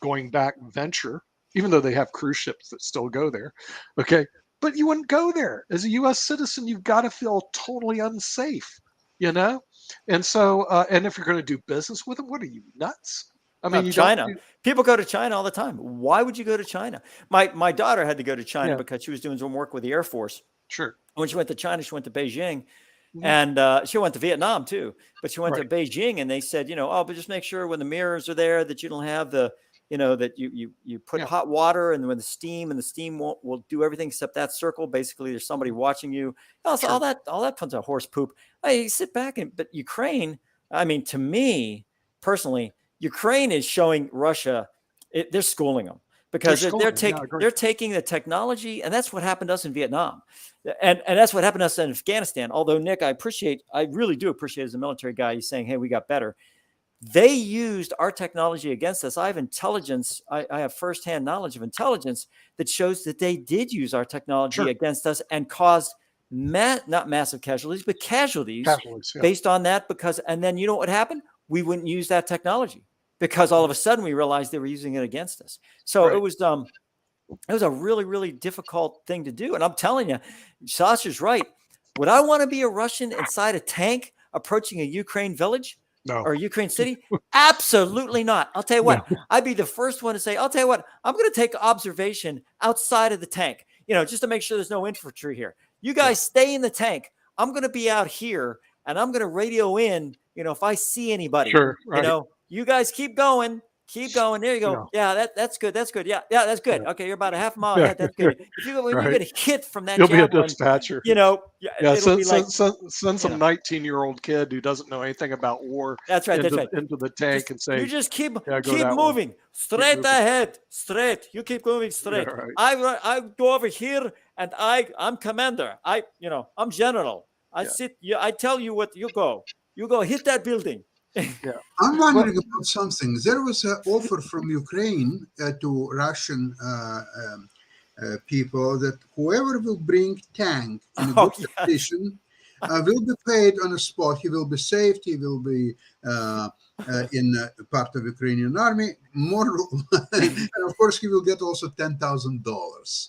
going back venture, even though they have cruise ships that still go there. Okay. But you wouldn't go there. As a U.S. citizen, you've got to feel totally unsafe, you know? And so, and if you're going to do business with them, what are you, nuts? I mean, China. People go to China all the time. Why would you go to China? My daughter had to go to China because she was doing some work with the Air Force. Sure. When she went to China, she went to Beijing. Mhm. And she went to Vietnam too, but she went to Right. Beijing, and they said, oh, but just make sure when the mirrors are there that you don't have that you put Yeah. hot water, and when the steam will do everything except that circle. Basically, there's somebody watching you. So Sure. all that comes out horse poop. You sit back but Ukraine. I mean, to me personally, Ukraine is showing Russia. They're schooling them because They're schooling. Yeah, I agree. they're taking the technology, and that's what happened to us in Vietnam. And that's what happened to us in Afghanistan. Although, Nick, I really do appreciate as a military guy, you saying, hey, we got better. They used our technology against us. I have intelligence. I have firsthand knowledge of intelligence that shows that they did use our technology Sure. against us and caused not massive casualties, but casualties Yeah. based on that. And then you know what happened? We wouldn't use that technology because all of a sudden we realized they were using it against us. So Right. it was a really, really difficult thing to do. And I'm telling you, Sasha's right. Would I want to be a Russian inside a tank approaching a Ukraine village No. or a Ukraine city? Absolutely not. I'll tell you what, No. I'd be the first one to say, I'll tell you what, I'm going to take observation outside of the tank, just to make sure there's no infantry here. You guys stay in the tank. I'm going to be out here and I'm going to radio in, if I see anybody. Sure. Right. You guys keep going. Keep going. There you go. Yeah, that's good. That's good. Yeah, that's good. Yeah. Okay, you're about a half mile ahead. That's good. When you get hit from that You'll be a javelin, dispatcher. it'll be like send some 19-year-old kid who doesn't know anything about war. That's right. Into the tank and say, you just keep that moving way. straight ahead, straight. You keep moving straight. Yeah, right. I go over here and I'm commander. I'm general. I tell you what. You go hit that building. Yeah. I'm wondering about something. There was an offer from Ukraine to Russian people that whoever will bring tank in a good condition will be paid on the spot. He will be saved. He will be in part of Ukrainian army. More, and of course, he will get also $10,000.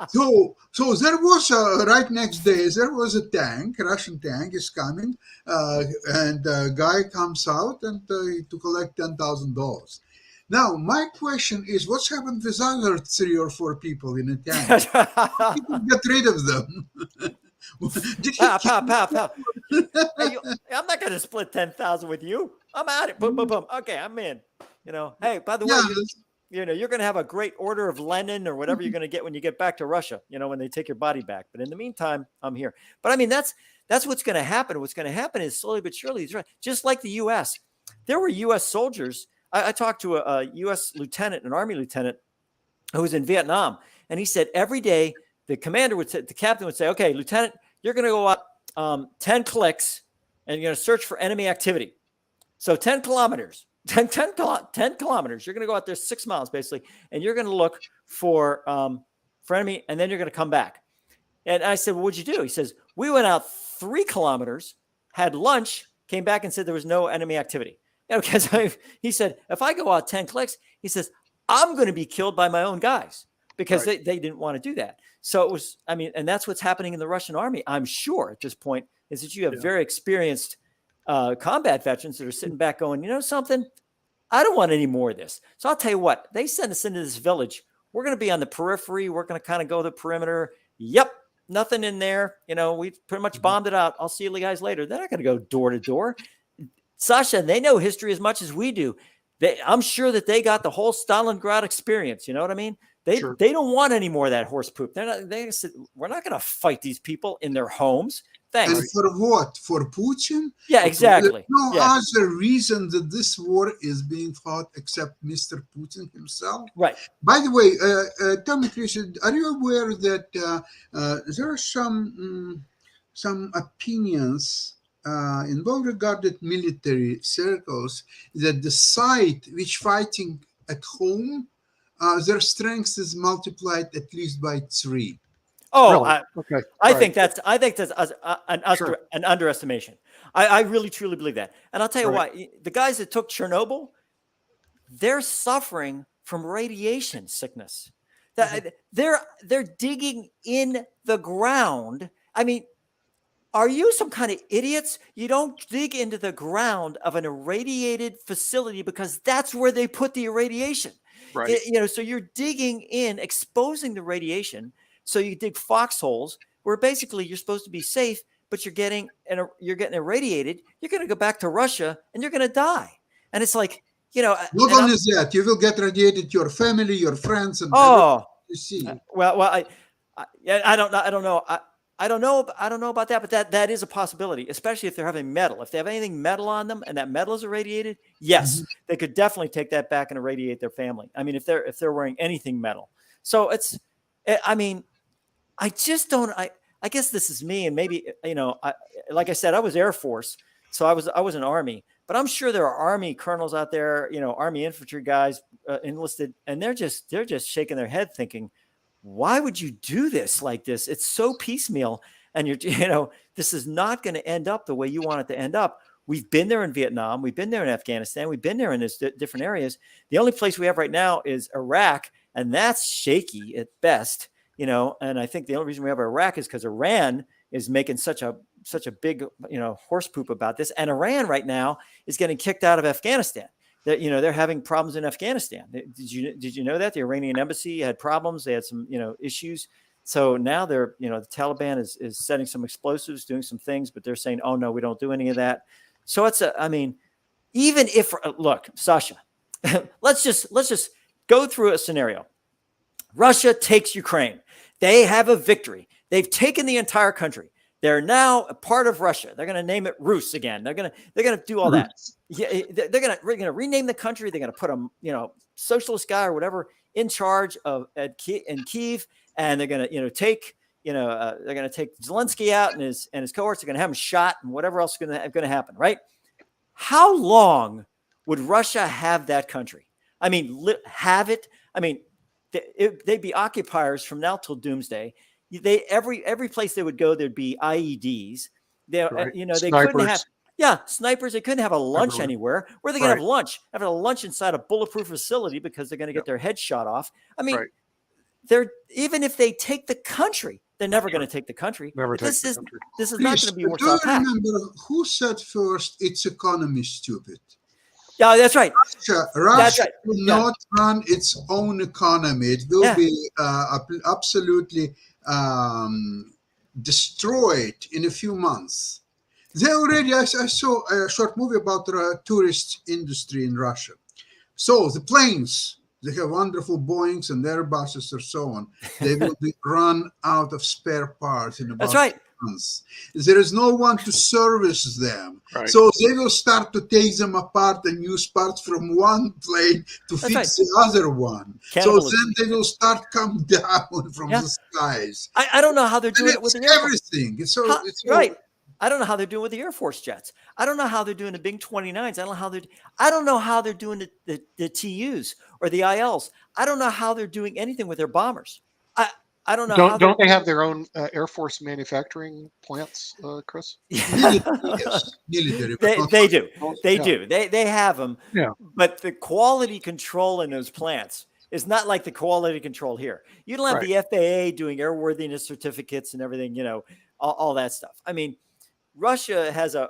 So there was right next day there was a tank, Russian tank is coming, and a guy comes out and to collect $10,000. Now my question is, what's happened with other 3 or 4 people in a tank? People get rid of them. Pow. Hey, I'm not going to split 10,000 with you. I'm at it. Boom, boom, boom. Okay, I'm in. Hey, by the way. You're going to have a great order of Lenin or whatever you're going to get when you get back to Russia, when they take your body back. But in the meantime, I'm here. But I mean, that's what's going to happen. What's going to happen is slowly but surely, just like the U.S. There were U.S. soldiers. I talked to a U.S. lieutenant, an Army lieutenant who was in Vietnam. And he said every day the captain would say, okay, Lieutenant, you're going to go up 10 clicks and you're going to search for enemy activity. So 10 kilometers. 10 kilometers. You're going to go out there 6 miles basically, and you're going to look for enemy, and then you're going to come back. And I said, well, what'd you do? He says, we went out 3 kilometers, had lunch, came back and said there was no enemy activity. Because he said, if I go out 10 clicks, he says, I'm going to be killed by my own guys because they didn't want to do that. So it was, and that's what's happening in the Russian army, I'm sure at this point, is that you have very experienced combat veterans that are sitting back going, you know something? I don't want any more of this. So I'll tell you what, they send us into this village. We're going to be on the periphery. We're going to kind of go the perimeter. Yep. Nothing in there. We pretty much bombed it out. I'll see you guys later. They're not going to go door to door. Sasha, they know history as much as we do. I'm sure that they got the whole Stalingrad experience. You know what I mean? They don't want any more of that horse poop. They said, we're not going to fight these people in their homes. Thanks. And for what? For Putin? Yeah, exactly. There's no other reason that this war is being fought except Mr. Putin himself. Right. By the way, tell me, Christian, are you aware that there are some opinions in well-regarded military circles that the side which fighting at home, their strength is multiplied at least by 3. Oh, really? Okay. I think that's an underestimation. I really truly believe that. And I'll tell you why. The guys that took Chernobyl, they're suffering from radiation sickness. They're digging in the ground. I mean, are you some kind of idiots? You don't dig into the ground of an irradiated facility because that's where they put the irradiation. Right. So you're digging in, exposing the radiation. So you dig foxholes where basically you're supposed to be safe, but you're getting irradiated. You're going to go back to Russia and you're going to die. And it's like, Not and only that, you will get radiated, your family, your friends, and everything oh, you see. well, I don't know. I don't know. I don't know. I don't know about that, but that is a possibility, especially if they're having metal. If they have anything metal on them and that metal is irradiated, yes, they could definitely take that back and irradiate their family. I mean, if they're wearing anything metal. So I mean, I just don't. I guess this is me, and maybe like I said, I was Air Force, so I was an Army, but I'm sure there are Army colonels out there, Army infantry guys enlisted, and they're just shaking their head, thinking, why would you do this like this? It's so piecemeal, and this is not going to end up the way you want it to end up. We've been there in Vietnam, we've been there in Afghanistan, we've been there in these different areas. The only place we have right now is Iraq, and that's shaky at best. And I think the only reason we have Iraq is because Iran is making such a big, horse poop about this. And Iran right now is getting kicked out of Afghanistan. They're having problems in Afghanistan. Did you know that the Iranian embassy had problems? They had some, issues. So now the Taliban is setting some explosives, doing some things, but they're saying, oh no, we don't do any of that. So even if, look, Sasha, let's just go through a scenario. Russia takes Ukraine. They have a victory. They've taken the entire country. They're now a part of Russia. They're going to name it Rus again. They're going to do all that. Yeah, they're going to rename the country. They're going to put a socialist guy or whatever in charge in Kyiv, and they're going to take they're going to take Zelensky out and his cohorts. They're going to have him shot and whatever else is going to happen. Right? How long would Russia have that country? I mean, have it. I mean, they'd be occupiers from now till doomsday. Every place they would go, there'd be IEDs. They Snipers. couldn't have snipers. They couldn't have a lunch anywhere. Where are they going to have lunch? Having a lunch inside a bulletproof facility because they're going to get their head shot off. I mean, even if they take the country, they're never going to take the country. This is not going to be Warsaw Pact. Do you remember who said first its economy stupid? Yeah, that's right. Russia will not run its own economy. It will be absolutely destroyed in a few months. They already, I saw a short movie about the tourist industry in Russia. So the planes, they have wonderful Boeings and Airbuses and so on. They will be run out of spare parts in about months. There is no one to service them. Right. So they will start to take them apart and use parts from one plane to fix the other one. So then they will start come down from the skies. I don't know how they're doing it with everything. It's right. I don't know how they're doing with the Air Force jets. I don't know how they're doing the Big 29s. I don't know how they're doing the TUs or the ILs. I don't know how they're doing anything with their bombers. I don't know. Don't they have their own Air Force manufacturing plants, Chris? Military. They do. They do. They have them. Yeah. But the quality control in those plants is not like the quality control here. You don't have the FAA doing airworthiness certificates and everything. All that stuff. I mean, Russia has an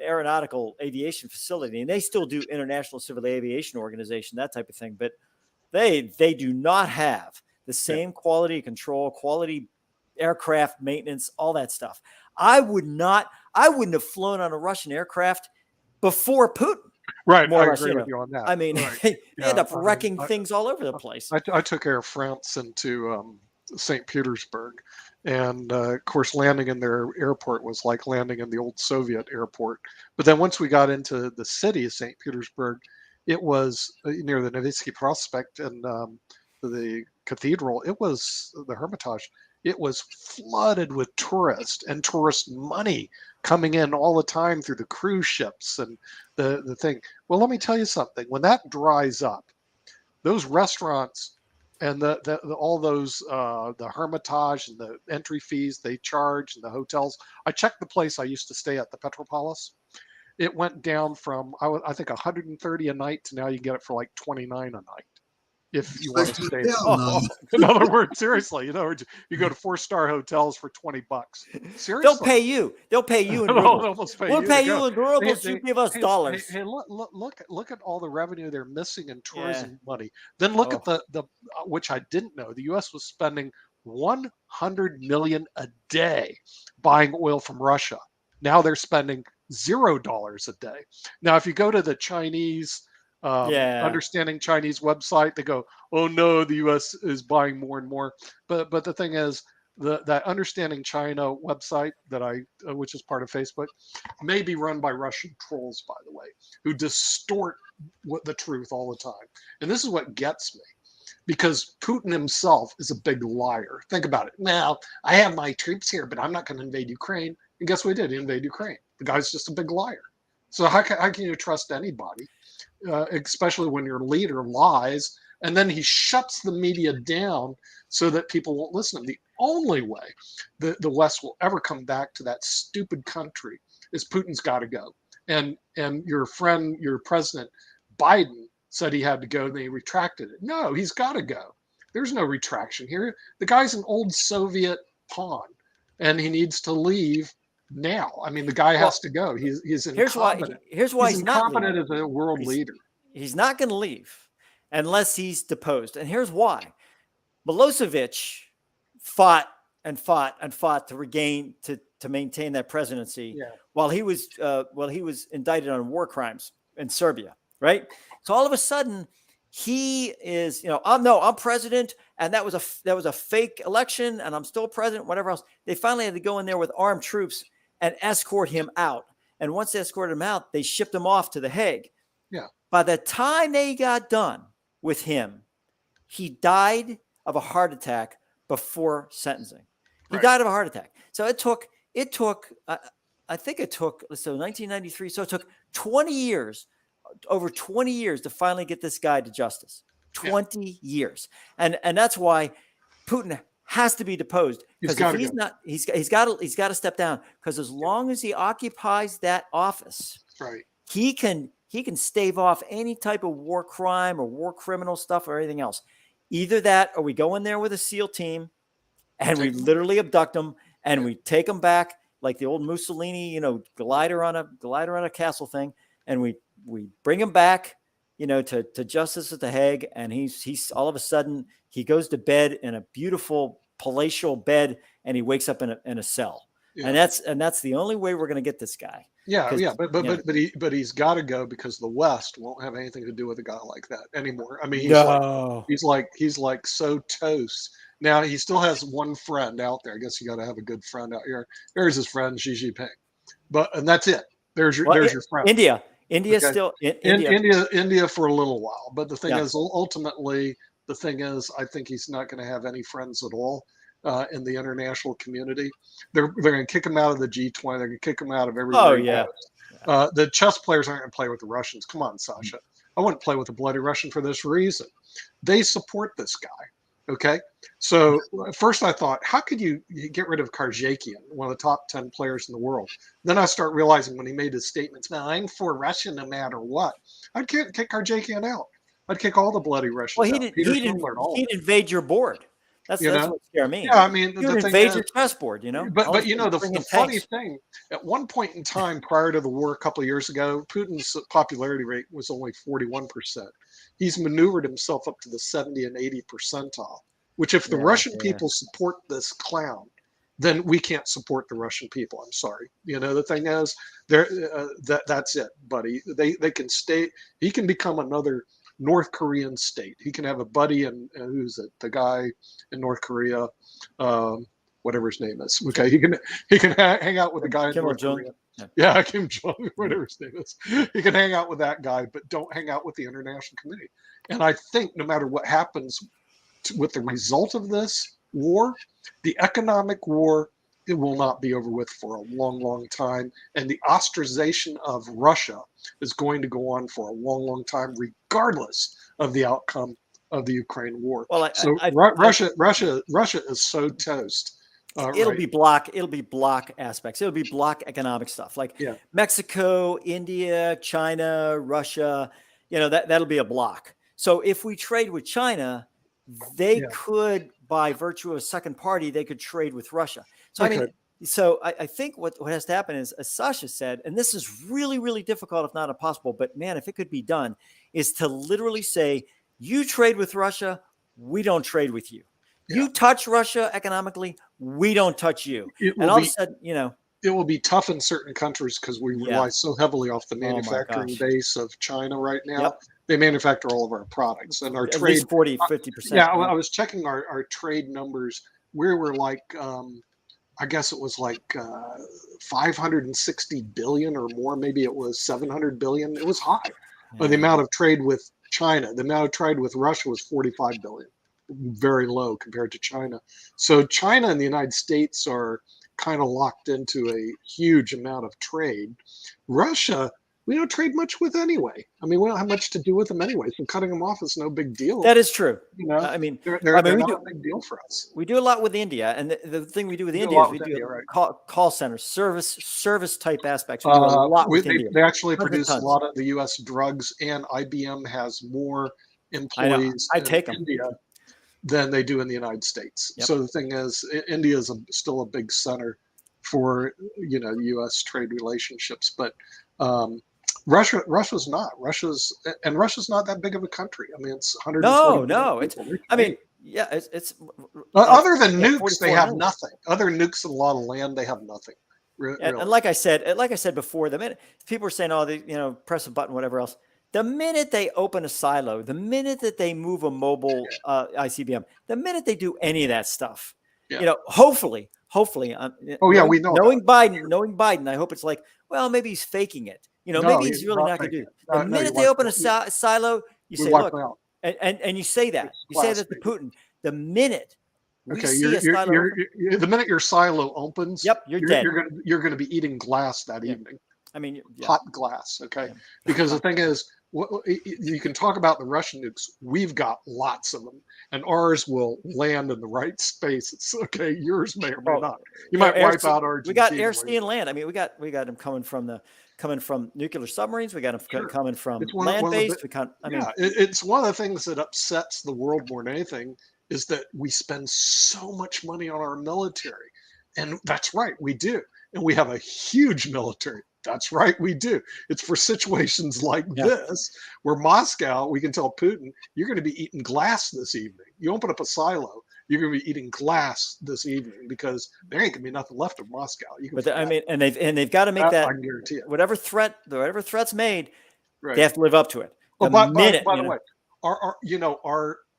aeronautical aviation facility, and they still do International Civil Aviation Organization, that type of thing. But they do not have the same quality control, quality aircraft maintenance, all that stuff. I wouldn't have flown on a Russian aircraft before Putin. Right. I agree with you on that. I mean, they end up wrecking things all over the place. I took Air France into St. Petersburg. And of course, landing in their airport was like landing in the old Soviet airport. But then once we got into the city of St. Petersburg, it was near the Nevsky Prospect and the cathedral. It was the Hermitage. It was flooded with tourists and tourist money coming in all the time through the cruise ships and the thing. Well, let me tell you something. When that dries up, those restaurants and all those the Hermitage and the entry fees they charge and the hotels. I checked the place I used to stay at, the Petropolis. It went down from I think 130 a night to now you can get it for like 29 a night if you want to stay. In other words, seriously, you go to 4-star hotels for $20. Seriously, they'll pay you. They'll pay you in rubles. We'll pay you in rubles. You give us dollars. Hey, look at all the revenue they're missing in tourism money. Then look at the which I didn't know. The U.S. was spending 100 million a day buying oil from Russia. Now they're spending $0 a day. Now, if you go to the Chinese Yeah. understanding Chinese website, they go, "Oh no, the U.S. is buying more and more." But the thing is, that understanding China website that which is part of Facebook, may be run by Russian trolls, by the way, who distort the truth all the time. And this is what gets me, because Putin himself is a big liar. Think about it. Now, I have my troops here, but I'm not going to invade Ukraine. And guess what he did? He invaded Ukraine. The guy's just a big liar. So how can you trust anybody, especially when your leader lies? And then he shuts the media down so that people won't listen to him. The only way the West will ever come back to that stupid country is Putin's got to go. And your friend, your president, Biden, said he had to go, and then he retracted it. No, he's got to go. There's no retraction here. The guy's an old Soviet pawn, and he needs to leave now. I mean, the guy has to go. He's incompetent. Here's why he's not incompetent as a world leader. He's not going to leave unless he's deposed. And here's why. Milosevic fought and fought and fought to maintain that presidency while he was indicted on war crimes in Serbia, right? So all of a sudden he is, I'm president, and that was a fake election, and I'm still president, whatever else. They finally had to go in there with armed troops and escort him out. And once they escorted him out, they shipped him off to The Hague. Yeah. By the time they got done with him, he died of a heart attack before sentencing. He died of a heart attack. So it took, I think it took, so 1993. So it took 20 years, over 20 years to finally get this guy to justice. 20 years. And that's why Putin has to be deposed, because if he's not, he's got to step down, because as long as he occupies that office, he can stave off any type of war crime or war criminal stuff or anything else. Either that, or we go in there with a SEAL team and we literally abduct them and we take them back like the old Mussolini, glider on a castle thing, and we bring him back, to justice at The Hague, and he's all of a sudden he goes to bed in a beautiful palatial bed, and he wakes up in a cell. Yeah. And that's the only way we're going to get this guy. But he's got to go, because the West won't have anything to do with a guy like that anymore. I mean, he's like so toast. Now he still has one friend out there. I guess you got to have a good friend out here. There's his friend Xi Jinping, and that's it. There's your friend. India's still India for a little while, but the thing is, ultimately, I think he's not going to have any friends at all in the international community. They're going to kick him out of the G20. They're going to kick him out of everywhere. Oh yeah. The chess players aren't going to play with the Russians. Come on, Sasha. I wouldn't play with a bloody Russian for this reason. They support this guy. Okay. So first I thought, how could you get rid of Karjakian, one of the top 10 players in the world? Then I start realizing, when he made his statements, "Man, I'm for Russia no matter what," I'd kick Karjakian out. I'd kick all the bloody Russians out. He'd invade your board. That's what scared me. Yeah, I mean, he would invade your chessboard, But the funny thing, at one point in time prior to the war, a couple of years ago, Putin's popularity rate was only 41%. He's maneuvered himself up to the 70 and 80 percentile, which if the Russian people support this clown, then we can't support the Russian people. I'm sorry. The thing is, that's it, buddy. They can stay. He can become another North Korean state. He can have a buddy, and who's it? The guy in North Korea, whatever his name is. Okay, he can hang out with the guy in North Korea. Yeah, Kim Jong, whatever his name is. He can hang out with that guy, but don't hang out with the international community. And I think no matter what happens with the result of this war, the economic war, it will not be over with for a long, long time. And the ostracization of Russia is going to go on for a long, long time, regardless of the outcome of the Ukraine war. Well, Russia is so toast. It'll be block aspects. It'll be block economic stuff, like Mexico, India, China, Russia. That'll be a block. So if we trade with China, they could, by virtue of a second party, they could trade with Russia. So I think what has to happen is, as Sasha said, and this is really, really difficult, if not impossible, but man, if it could be done, is to literally say, you trade with Russia, we don't trade with you. You touch Russia economically, we don't touch you. It And will all of be a sudden, it will be tough in certain countries because we rely so heavily off the Oh my manufacturing gosh. base of China right now. Yep. They manufacture all of our products and our At trade. least 40, 50%. Yeah, I was checking our trade numbers. We were like, I guess it was like 560 billion or more. Maybe it was 700 billion. It was high. The amount of trade with China, the amount of trade with Russia was 45 billion. Very low compared to China. So China and the United States are kind of locked into a huge amount of trade. Russia, we don't trade much with anyway. I mean, we don't have much to do with them anyway. So cutting them off is no big deal. That is true. You know, I mean, they're we not do, a big deal for us. we do a lot with India, and the thing we do with We do a India lot is we with do India, right. call centers, service type aspects. We do a lot with India. They actually Tons of produce a tons. lot of the U.S. drugs, and IBM has more I know. employees I in take them. India than they do in the United States. Yep. So the thing is, India is still a big center for U.S. trade relationships, but Russia's not. Russia's not that big of a country. I mean, it's 140 million It's. people. I mean, yeah, it's other than nukes, 44 they have million. nothing. Other nukes and a lot of land, they have nothing. Really. And like I said before, the minute people are saying, "Oh, they press a button, whatever else," the minute they open a silo, the minute that they move a mobile ICBM, the minute they do any of that stuff, hopefully, we know knowing Biden, I hope it's like, well, maybe he's faking it. Maybe he's really not going to do it. The minute they open a silo, you say, look, and you say that. You say that to Putin. The minute we see a silo the minute your silo opens, yep, you're dead. You're going to be eating glass that evening. I mean, hot glass. Okay, because the thing is, you can talk about the Russian nukes. We've got lots of them, and ours will land in the right space. It's okay. Yours may or may not. You might wipe out Argentina. We got air, sea, and land. I mean, we got them coming from nuclear submarines. We got them coming from land based. It's one of the things that upsets the world more than anything is that we spend so much money on our military, and that's right, we do, and we have a huge military. That's right, we do. It's for situations like this, where Moscow, we can tell Putin, you're going to be eating glass this evening. You open up a silo, you're going to be eating glass this evening because there ain't going to be nothing left of Moscow. And they've got to make that. I guarantee it. Whatever threat's made, right. They have to live up to it. By the way,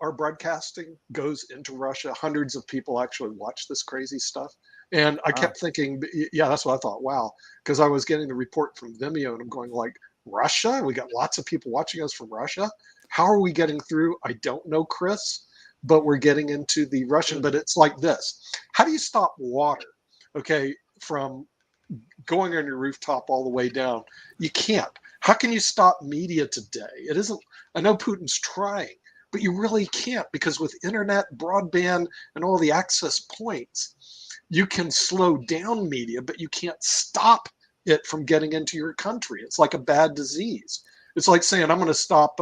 our broadcasting goes into Russia. Hundreds of people actually watch this crazy stuff. And I kept thinking, that's what I thought. Wow. Because I was getting the report from Vimeo and I'm going like, Russia? We got lots of people watching us from Russia. How are we getting through? I don't know, Chris, but we're getting into the Russian, but it's like this. How do you stop water, from going on your rooftop all the way down? You can't. How can you stop media today? It isn't, I know Putin's trying, but you really can't, because with internet, broadband, and all the access points, you can slow down media, but you can't stop it from getting into your country. It's like a bad disease. It's like saying, I'm going to stop,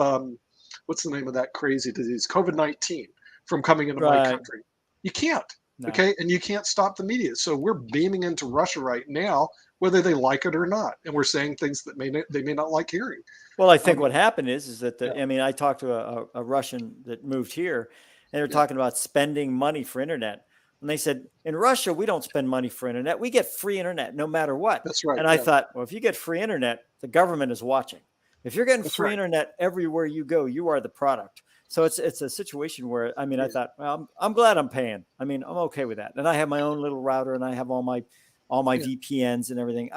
what's the name of that crazy disease? COVID-19 from coming into my country. You can't. No. Okay. And you can't stop the media. So we're beaming into Russia right now, whether they like it or not. And we're saying things that they may not like hearing. Well, I think what happened is that I talked to a Russian that moved here, and they were talking about spending money for internet. And they said, in Russia, we don't spend money for internet. We get free internet no matter what. That's right. And I thought, well, if you get free internet, the government is watching. If you're getting free internet everywhere you go, you are the product. So it's a situation where, I thought, well, I'm glad I'm paying. I'm okay with that. And I have my own little router, and I have all my VPNs and everything.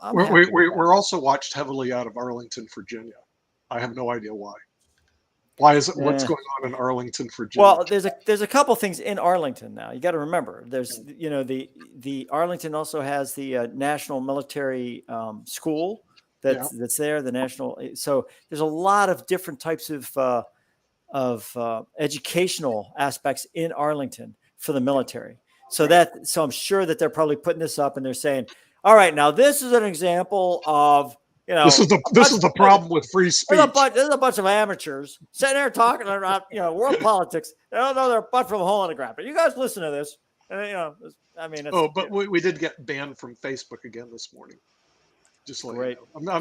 We're also watched heavily out of Arlington, Virginia. I have no idea why. Why is it? What's going on in Arlington, Virginia? Well, there's a couple things in Arlington now. You got to remember, there's the Arlington also has the National Military School that's there. The national. So there's a lot of different types of educational aspects in Arlington for the military. So I'm sure that they're probably putting this up and they're saying, all right, now this is an example of. This is the problem with free speech. There's a bunch of amateurs sitting there talking about world politics. They don't know their butt from a hole in the ground. But you guys listen to this, and but we did get banned from Facebook again this morning. Just let Great. you know.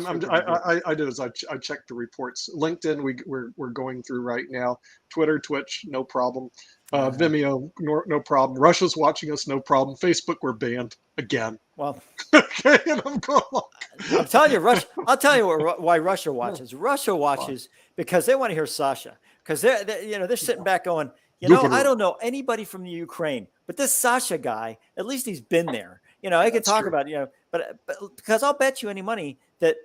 I did as I checked the reports. LinkedIn, we're going through right now. Twitter, Twitch, no problem. Vimeo, no problem. Russia's watching us, no problem. Facebook, we're banned again. Well, okay, and I'm going. I'm telling you, Russia. I'll tell you why Russia watches. Russia watches because they want to hear Sasha. Because they're sitting back going, I don't know anybody from the Ukraine, but this Sasha guy, at least he's been there. I can talk about but because I'll bet you any money that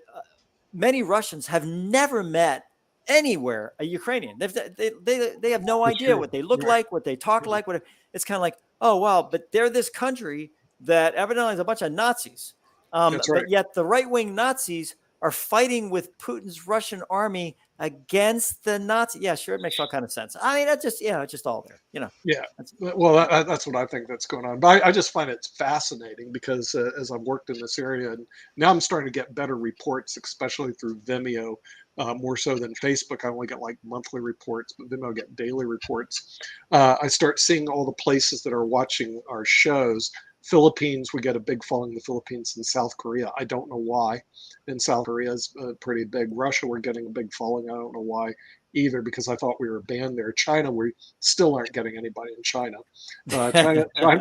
many Russians have never met anywhere a Ukrainian. They have no idea what they look like, what they talk like. What it's kind of like, oh wow, but they're this country that evidently is a bunch of Nazis. But yet the right-wing Nazis are fighting with Putin's Russian army against the Nazi. Yeah, sure, it makes all kind of sense. I mean, that's just it's just all there. Yeah. Well, that's what I think that's going on. But I just find it fascinating because as I've worked in this area, and now I'm starting to get better reports, especially through Vimeo, more so than Facebook. I only get like monthly reports, but Vimeo get daily reports. I start seeing all the places that are watching our shows. Philippines, we get a big following in the Philippines and South Korea. I don't know why. And South Korea is pretty big. Russia, we're getting a big following. I don't know why either, because I thought we were banned there. China, we still aren't getting anybody in China.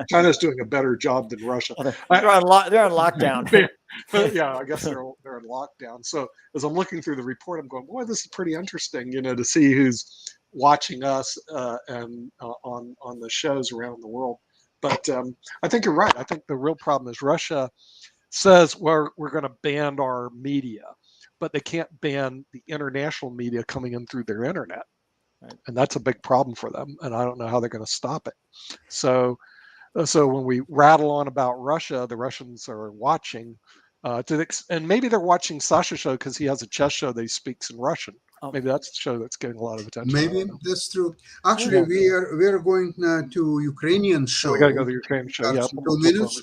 China's doing a better job than Russia. They're on lockdown. Yeah, I guess they're in lockdown. So as I'm looking through the report, I'm going, boy, this is pretty interesting, to see who's watching us and on the shows around the world. But I think you're right. I think the real problem is Russia says, we're going to ban our media, but they can't ban the international media coming in through their internet. Right. And that's a big problem for them. And I don't know how they're going to stop it. So when we rattle on about Russia, the Russians are watching. And maybe they're watching Sasha's show because he has a chess show that he speaks in Russian. Maybe that's the show that's getting a lot of attention. Maybe that's true. Actually, we are going to Ukrainian show. We got to go to the Ukrainian show. Yeah, 2 minutes.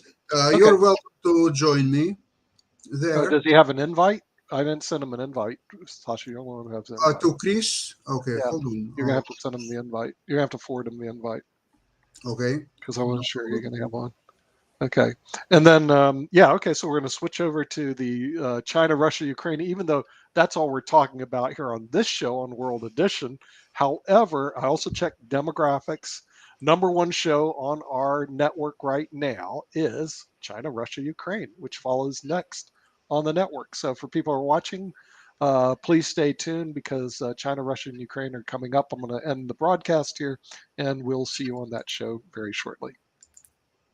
You're welcome to join me there. Does he have an invite? I didn't send him an invite. Sasha, you don't want to have that. To Chris? Okay, hold on. You're going to have to send him the invite. You're going to have to forward him the invite. Okay. Because I wasn't sure you're going to have on. Okay. And then, okay, so we're going to switch over to the China, Russia, Ukraine, even though that's all we're talking about here on this show on World Edition. However, I also checked demographics. Number one show on our network right now is China, Russia, Ukraine, which follows next on the network. So for people who are watching, please stay tuned because China, Russia, and Ukraine are coming up. I'm going to end the broadcast here, and we'll see you on that show very shortly.